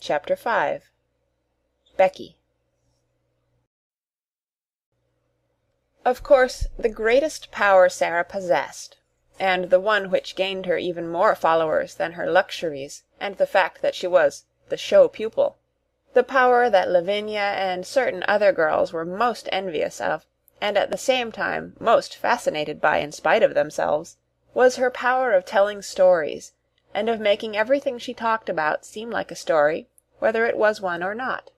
Chapter 5 Becky Of course, the greatest power Sara possessed, and the one which gained her even more followers than her luxuries and the fact that she was the show pupil, the power that Lavinia and certain other girls were most envious of, and at the same time most fascinated by in spite of themselves, was her power of telling stories, and of making everything she talked about seem like a story, whether it was one or not.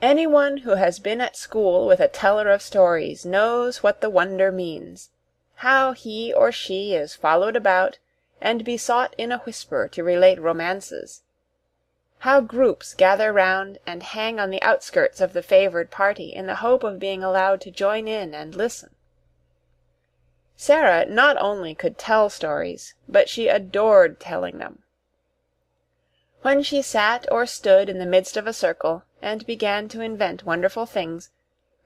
Anyone who has been at school with a teller of stories knows what the wonder means, how he or she is followed about and besought in a whisper to relate romances, how groups gather round and hang on the outskirts of the favored party in the hope of being allowed to join in and listen. Sara not only could tell stories, but she adored telling them. When she sat or stood in the midst of a circle and began to invent wonderful things,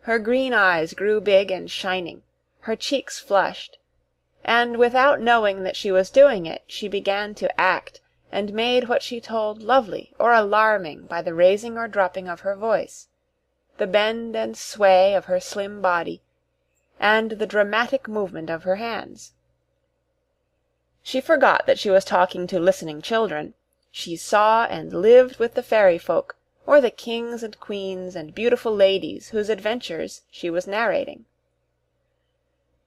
her green eyes grew big and shining, her cheeks flushed, and without knowing that she was doing it, she began to act and made what she told lovely or alarming by the raising or dropping of her voice, the bend and sway of her slim body, and the dramatic movement of her hands. She forgot that she was talking to listening children. She saw and lived with the fairy folk, or the kings and queens and beautiful ladies whose adventures she was narrating.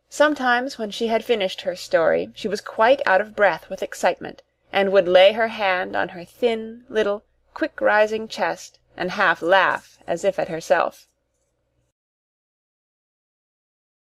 Sometimes when she had finished her story, she was quite out of breath with excitement, and would lay her hand on her thin, little, quick-rising chest and half laugh as if at herself.